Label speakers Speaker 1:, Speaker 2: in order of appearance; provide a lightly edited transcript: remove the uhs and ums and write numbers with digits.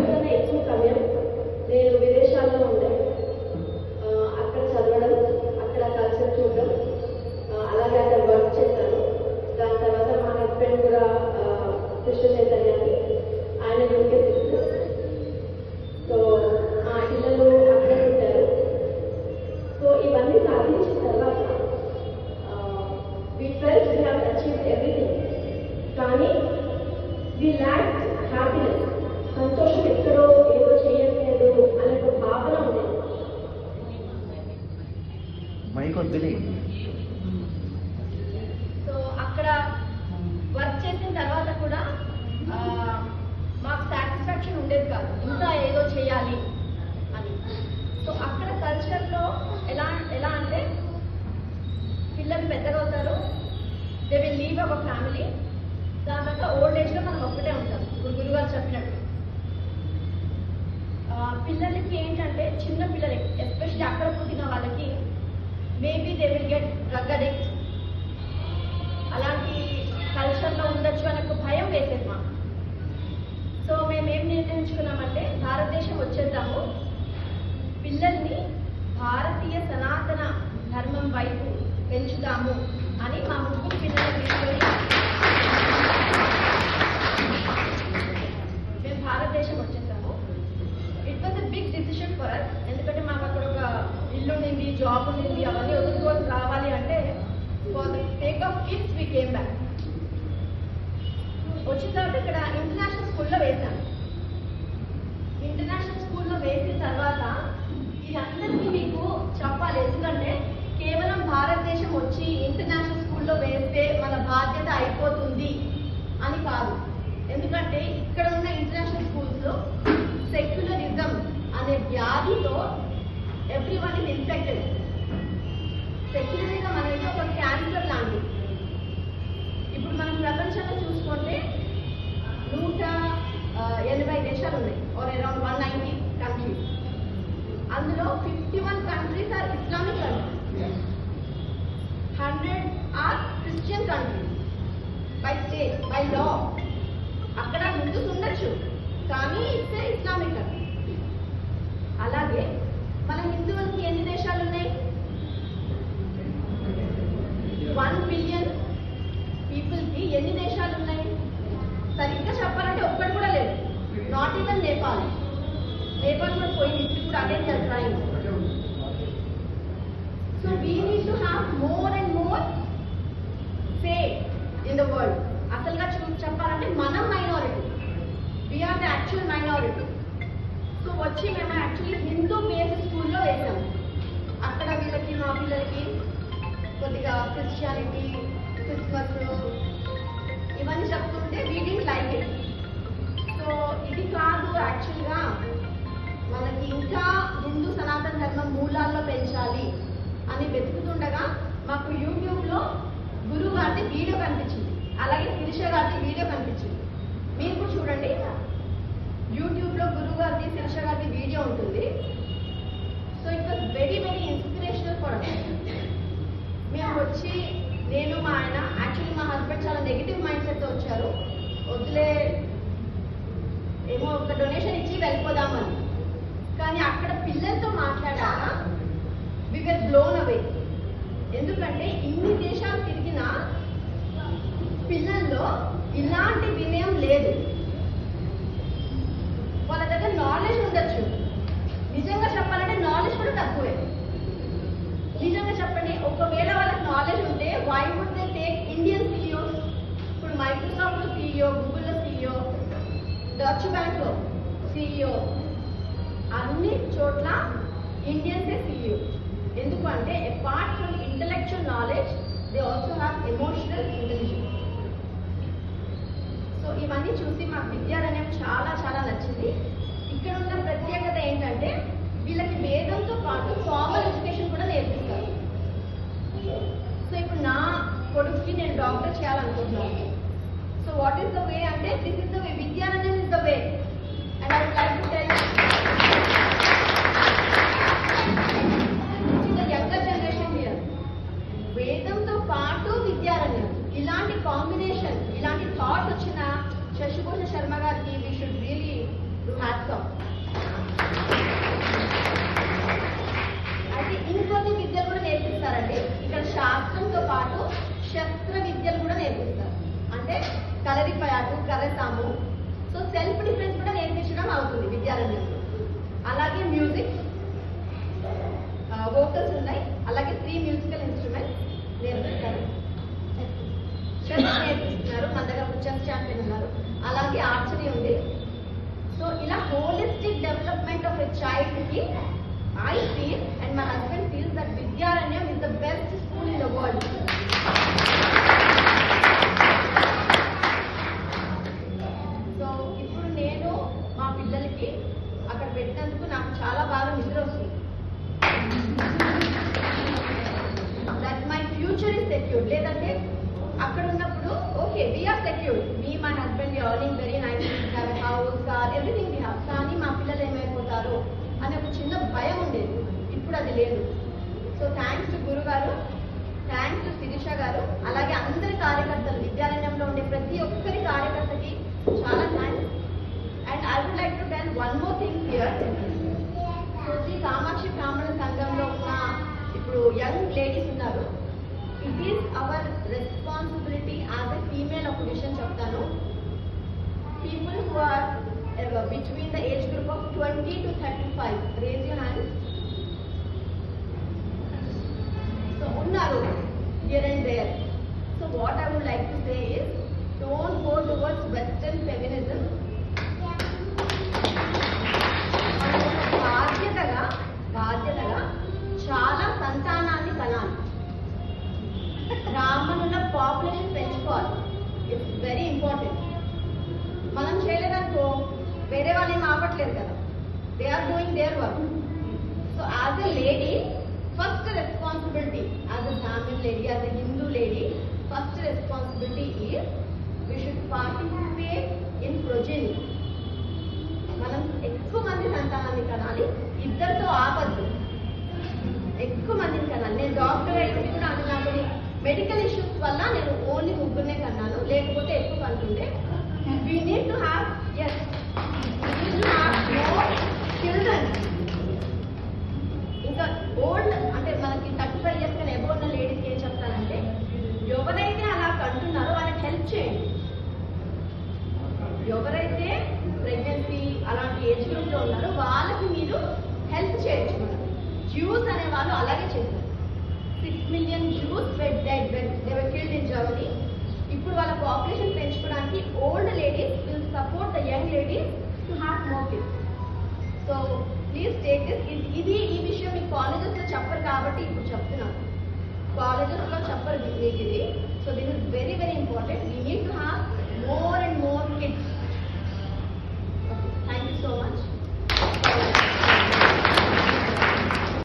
Speaker 1: అందరికన్నా ఎక్కువ సమయం నేను విదేశాల్లో ఉండే అక్కడ చదవడం, అక్కడ కల్చర్ చూడడం, అలాగే అక్కడ వర్క్ చేశాను. దాని తర్వాత మా హస్బెండ్ కూడా కృష్ణ చైతన్యాన్ని, ఆయన గురికే తెలుసు. సో మా పిల్లలు అక్కడే ఉంటారు. సో ఇవన్నీ సాధించిన తర్వాత we felt we have achieved everything. కానీ we lacked happiness. సంతోషం ఎక్కడో ఏదో చేయట్లేదు అనే ఒక భావన ఉండేది. సో అక్కడ వర్క్ చేసిన తర్వాత కూడా మాకు సాటిస్ఫాక్షన్ ఉండేది కాదు, ఇంకా ఏదో చేయాలి అని. సో అక్కడ కల్చర్లో ఎలా అంటే పిల్లలు పెద్దగా అవుతారు, they will leave our family. దాని తర్వాత ఓల్డ్ ఏజ్లో మనం ఒక్కటే ఉంటాం. ఇప్పుడు గురుగారు చెప్పినట్టు పిల్లలకి ఏంటంటే, చిన్న పిల్లలకి ఎస్పెషల్లీ అక్కడ పుట్టిన వాళ్ళకి maybe they will get drug addict, అలాంటి కల్చర్లో ఉండొచ్చు అనే ఒక భయం వేసేది మాకు. సో మేమేం నిర్ణయించుకున్నామంటే, భారతదేశం వచ్చేద్దాము, పిల్లల్ని భారతీయ సనాతన ధర్మం వైపు పెంచుతాము అని మా ముగ్గురు పిల్లలు తీసుకొని మేము భారతదేశం వచ్చేసాము. It was a big decision for us. ఎందుకంటే మాకు అక్కడ ఒక ఇల్లు ఉండింది, జాబ్ ఉండింది, అవన్నీ వదులుకొని రావాలి అంటే for the sake of kids we came back. వచ్చిన తర్వాత ఇక్కడ ఇంటర్నేషనల్ స్కూల్లో వేశాను. ఇంటర్నేషనల్ స్కూల్లో వేసిన తర్వాత ఇదందరికీ మీకు చెప్పాలి, ఎందుకంటే కేవలం భారతదేశం వచ్చి ఇంటర్నేషనల్ స్కూల్లో వేస్తే మన బాధ్యత అయిపోతుంది అని కాదు. ఎందుకంటే ఇక్కడ ఉన్న ఇంటర్నేషనల్ స్కూల్స్ సెక్యులరిజం అనే వ్యాధితో ఎవ్రీవన్ ఇస్ ఇన్ఫెక్టెడ్. సెక్యులరిజం అనేది ఒక క్యాన్సర్ లాంటిది. ఇప్పుడు మనం ప్రపంచంలో చూసుకుంటే 180 దేశాలు ఉన్నాయి, ఆర్ అరౌండ్ 190 కంట్రీస్. అందులో 51 countries are Islamic countries, 100 are Christian countries by state, by law. అక్కడ హిందూస్ ఉండొచ్చు, కానీ ఇట్స్ ఇస్లామిక్ కంట్రీ. అలాగే మన హిందువులకి ఎన్ని దేశాలు ఉన్నాయి? 1 బిలియన్ పీపుల్కి ఎన్ని దేశాలు ఉన్నాయి? సరిగ్గా చెప్పాలంటే ఒక్కటి కూడా లేదు. Not even Nepal. నేపాల్ కూడా పోయింది, ఇప్పుడు again they are trying. So we need to have more and more say in the world. అసలుగా చెప్పాలంటే మనం minority, we are the actual minority. So వచ్చి మేము యాక్చువల్లీ హిందూ బేస్డ్ స్కూల్లో వేసాము. అక్కడ వీళ్ళకి మా పిల్లలకి కొద్దిగా క్రిస్టియానిటీ, క్రిస్మస్ ఇవన్నీ చెప్తుంటే we didn't like it. So ఇది కాదు, యాక్చువల్గా మనకి ఇంకా హిందూ సనాతన ధర్మం మూలాల్లో పెంచాలి అని వెతుకుతుండగా మాకు యూట్యూబ్లో గురువు గారి వీడియో కనిపించింది, అలాగే శిరీష గారి వీడియో కనిపించింది. మీరు కూడా చూడండి, యూట్యూబ్లో గురువు గారి శిరీష గారి వీడియో ఉంటుంది. So it was very very inspirational for us. మేము వచ్చి, నేను మా ఆయన, యాక్చువల్లీ మా హస్బెండ్ చాలా నెగిటివ్ మైండ్ సెట్తో వచ్చారు. వద్దులే, ఏమో ఒక డొనేషన్ ఇచ్చి వెళ్ళిపోదామని. కానీ అక్కడ పిల్లలతో మాట్లాడాక వి వర్ బ్లోన్ అవే. ఎందుకంటే ఇన్ని దేశాలు తిరిగినా పిల్లల్లో ఇలాంటి వినయం లేదు. వాళ్ళ దగ్గర నాలెడ్జ్ ఉండొచ్చు, నిజంగా చెప్పాలంటే నాలెడ్జ్ కూడా తక్కువే. నిజంగా చెప్పండి, ఒకవేళ వాళ్ళకి నాలెడ్జ్ ఉంటే why would they take Indian CEOs? ఇప్పుడు మైక్రోసాఫ్ట్లో సిఇఓ, గూగుల్లో సిఇఓ, డాచ్ బ్యాంక్లో సిఇఓ, అన్ని చోట్ల ఇండియన్సే సిఇఓ. ఎందుకంటే apart from intellectual knowledge they also have emotional intelligence. So ఇవన్నీ చూసి మాకు విద్యారణ్యం చాలా చాలా నచ్చింది. ఇక్కడ ఉన్న ప్రత్యేకత ఏంటంటే వీళ్ళకి వేదంతో పాటు ఫార్మల్ ఎడ్యుకేషన్ కూడా నేర్పిస్తారు. సో ఇప్పుడు నా కొడుకుకి నేను డాక్టర్ చేయాలనుకుంటున్నాను. So what is the way అంటే, దిస్ ఇస్ ద వే, విద్యారణ్యం is the way. And I would like to tell the younger generation here, వేదంతో పాటు విద్యారణ్యం, ఇలాంటి కాంబినేషన్, ఇలాంటి థాట్స్ వచ్చిన శశిభూషణ్ శర్మ గారికి we should really hats off. అయితే ఇంకొన్ని విద్యలు కూడా నేర్పిస్తారండి. ఇక్కడ శాస్త్రంతో పాటు శస్త్ర విద్యలు కూడా నేర్పిస్తారు. అంటే కలరిపయాటు, కర్రసాము. సో సెల్ఫ్ డిఫెన్స్ కూడా నేర్పించడం అవుతుంది విద్యారంగంలో. అలాగే మ్యూజిక్, వోకల్స్ ఉన్నాయి. అలాగే 3 మ్యూజికల్ ఇన్స్ట్రుమెంట్స్ నేర్పిస్తారు. చెస్ నేర్పిస్తున్నారు. మన దగ్గర చెస్ ఛాంపియన్ ఉన్నారు. అలాగే ఆర్చరీ ఉంది. సో ఇలా holistic development of a child కి I feel and my husband feels that Vidyaranyam is the best school in the world. So ఇప్పుడు నేను మా పిల్లలకి అక్కడ పెట్టినందుకు నాకు చాలా బాగా నిద్ర వస్తుంది. That my future is secured. లేదంటే అక్కడ ఉన్నప్పుడు okay we are secured. Me, my husband, we are earning very nice. We have a house, car, everything we have. కానీ మా పిల్లలు ఏమైపోతారు అనే ఒక చిన్న భయం ఉండేది. ఇప్పుడు అది లేదు. సో థ్యాంక్స్ టు గురు గారు, థ్యాంక్స్ టు శిరీష గారు, అలాగే అందరి కార్యకర్తలు, విద్యారణ్యంలో ఉండే ప్రతి ఒక్కరి కార్యకర్తకి చాలా thanks. And I would like to tell one more thing here. So Shri Kamakshi Brahmana సంఘంలో ఉన్న ఇప్పుడు యంగ్ లేడీస్ ఉన్నారు. It is our responsibility as a female ఒక విషయం చెప్తాను. People who are between the age group of 20 to 35, raise your hands. So unnaru here and there. So what I would like to say is, don't go towards western feminism. బాధ్యతగా చాలా సంతానాన్ని కనాలి. బ్రాహ్మణుల population పెంచుకోవాలి. It's very important. మనం చేయలేదనుకో వేరే వాళ్ళు ఏం ఆపట్లేదు కదా. They are doing their work. So as a lady, first responsibility as a Brahmin lady, as a Hindu lady, first responsibility is we should participate in progeny. మనం ఎక్కువ మంది సంతానాన్ని కనాలి. ఇద్దరితో ఆపద్దు, ఎక్కువ మందిని కనాలి. నేను డాక్టర్ అయితే కూడా అది నాకు మెడికల్ ఇష్యూస్ వల్ల నేను ఓన్లీ ముగ్గురునే కన్నాను, లేకపోతే ఎక్కువ కంటుండే. We need to have, yes, we need to have more children. ఇంకా ఓల్డ్ అంటే మనకి 35 years కన్నా ఎబో ఉన్న లేడీస్కి ఏం చెప్తానంటే, ఎవరైతే అలా కంటున్నారో వాళ్ళకి హెల్ప్ చేయండి. ఎవరైతే ప్రెగ్నెన్సీ అలాంటి ఏజ్ గ్రూప్లో ఉన్నారో వాళ్ళకి మీరు హెల్ప్ చేయొచ్చు. జ్యూస్ అనే వాళ్ళు అలాగే చేశారు. 6 million Jews were dead when they were killed in Germany. ఇప్పుడు వాళ్ళ పాపులేషన్ పెంచుకోవడానికి old ladies will support the young ladies to have more kids. So please take this. ఇది ఈ విషయం మీ కాలేజెస్లో చెప్పరు కాబట్టి ఇప్పుడు చెప్తున్నాను. కాలేజెస్లో చెప్పరు మీకు ఇది. So this is very very important. We need to have more and more